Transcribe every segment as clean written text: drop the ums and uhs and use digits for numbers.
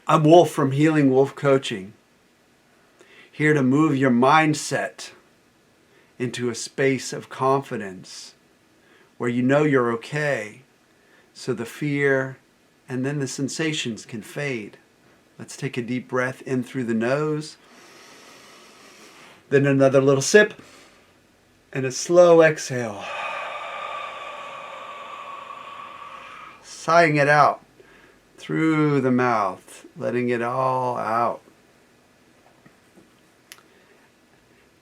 I'm Wolf from Healing Wolf Coaching, here to move your mindset into a space of confidence where you know you're okay, so the fear and then the sensations can fade. Let's take a deep breath in through the nose, then another little sip, and a slow exhale. Sighing it out through the mouth, letting it all out.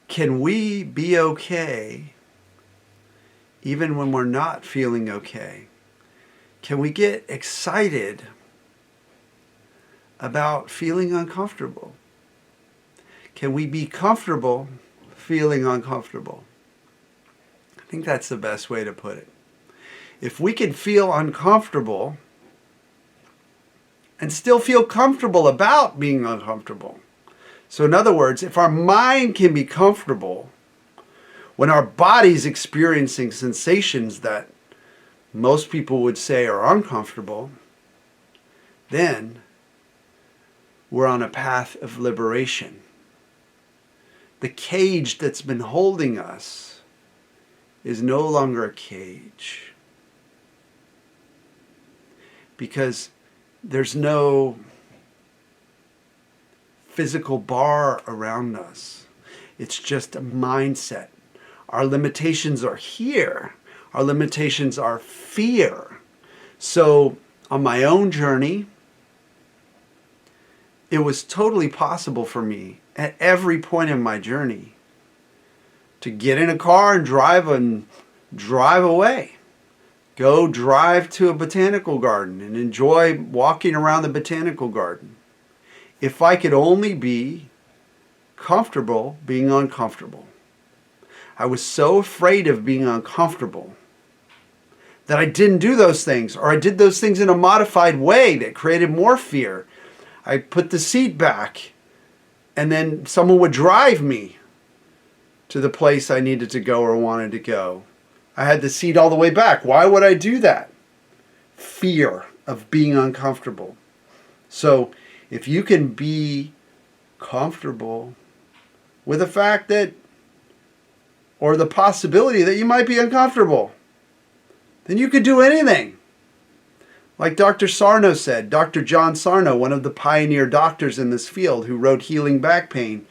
Can we be okay even when we're not feeling okay? Can we get excited about feeling uncomfortable? Can we be comfortable feeling uncomfortable? I think that's the best way to put it. If we can feel uncomfortable and still feel comfortable about being uncomfortable. So in other words, if our mind can be comfortable when our body's experiencing sensations that most people would say are uncomfortable, then we're on a path of liberation. The cage that's been holding us is no longer a cage, because there's no physical bar around us. It's just a mindset. Our limitations are here. Our limitations are fear. So on my own journey, it was totally possible for me at every point in my journey to get in a car and drive away. Go drive to a botanical garden and enjoy walking around the botanical garden. If I could only be comfortable being uncomfortable. I was so afraid of being uncomfortable that I didn't do those things, or I did those things in a modified way that created more fear. I put the seat back, and then someone would drive me to the place I needed to go or wanted to go. I had the seat all the way back. Why would I do that? Fear of being uncomfortable. So if you can be comfortable with the fact that, or the possibility that you might be uncomfortable, then you could do anything. Like Dr. Sarno said, Dr. John Sarno, one of the pioneer doctors in this field who wrote Healing Back Pain,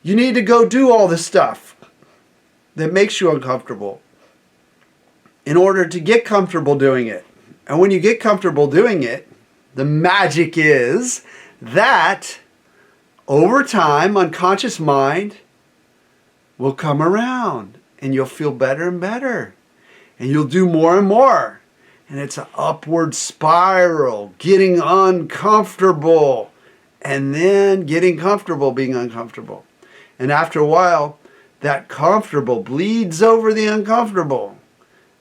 you need to go do all the stuff that makes you uncomfortable in order to get comfortable doing it. And when you get comfortable doing it, the magic is that over time, unconscious mind will come around and you'll feel better and better. And you'll do more and more. And it's an upward spiral, getting uncomfortable and then getting comfortable being uncomfortable. And after a while, that comfortable bleeds over the uncomfortable.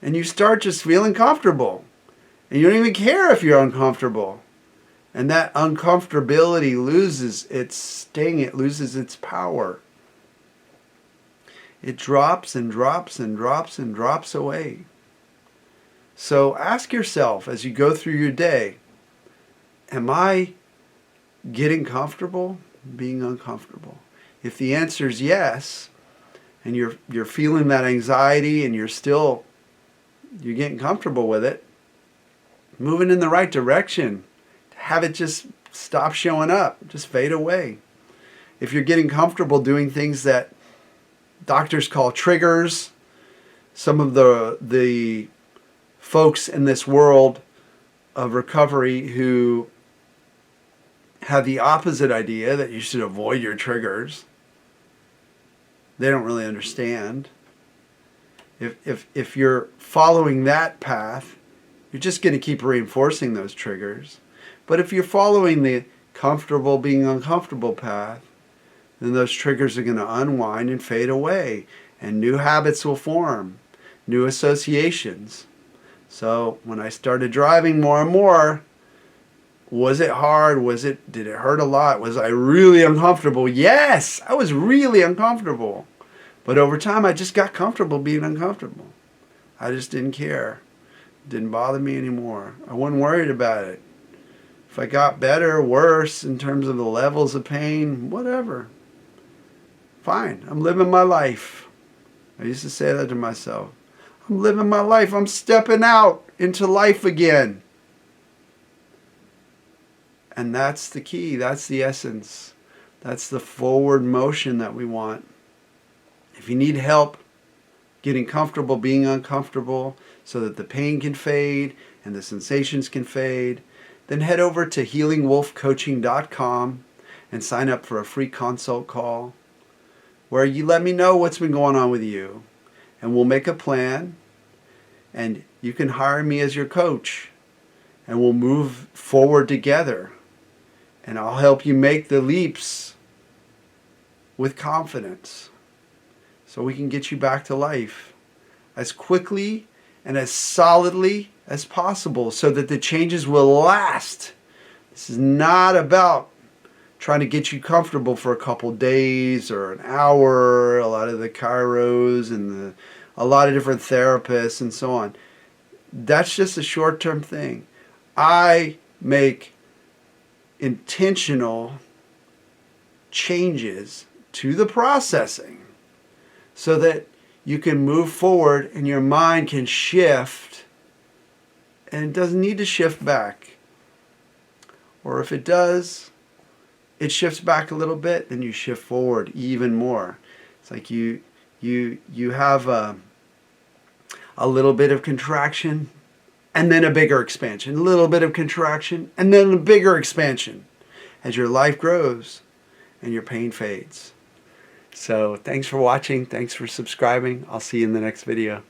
And you start just feeling comfortable. And you don't even care if you're uncomfortable. And that uncomfortability loses its sting. It loses its power. It drops and drops and drops and drops away. So ask yourself as you go through your day, am I getting comfortable being uncomfortable? If the answer is yes, and you're feeling that anxiety and you're getting comfortable with it, moving in the right direction, have it just stop showing up, just fade away. If you're getting comfortable doing things that doctors call triggers, some of the folks in this world of recovery who have the opposite idea that you should avoid your triggers, they don't really understand. If you're following that path, you're just going to keep reinforcing those triggers. But if you're following the comfortable being uncomfortable path, then those triggers are going to unwind and fade away, and new habits will form, new associations. So when I started driving more and more, was it hard? Did it hurt a lot? Was I really uncomfortable? Yes, I was really uncomfortable. But over time, I just got comfortable being uncomfortable. I just didn't care. It didn't bother me anymore. I wasn't worried about it. If I got better or worse in terms of the levels of pain, whatever. Fine, I'm living my life. I used to say that to myself. I'm living my life. I'm stepping out into life again. And that's the key. That's the essence. That's the forward motion that we want. If you need help getting comfortable being uncomfortable so that the pain can fade and the sensations can fade, then head over to healingwolfcoaching.com and sign up for a free consult call where you let me know what's been going on with you. And we'll make a plan, and you can hire me as your coach, and we'll move forward together. And I'll help you make the leaps with confidence so we can get you back to life as quickly and as solidly as possible so that the changes will last. This is not about trying to get you comfortable for a couple days or an hour. A lot of the chiros and a lot of different therapists and so on. That's just a short-term thing. I make intentional changes to the processing so that you can move forward and your mind can shift, and it doesn't need to shift back. Or if it does, it shifts back a little bit, then you shift forward even more. It's like you have a little bit of contraction and then a bigger expansion, a little bit of contraction and then a bigger expansion as your life grows and your pain fades. So thanks for watching. Thanks for subscribing. I'll see you in the next video.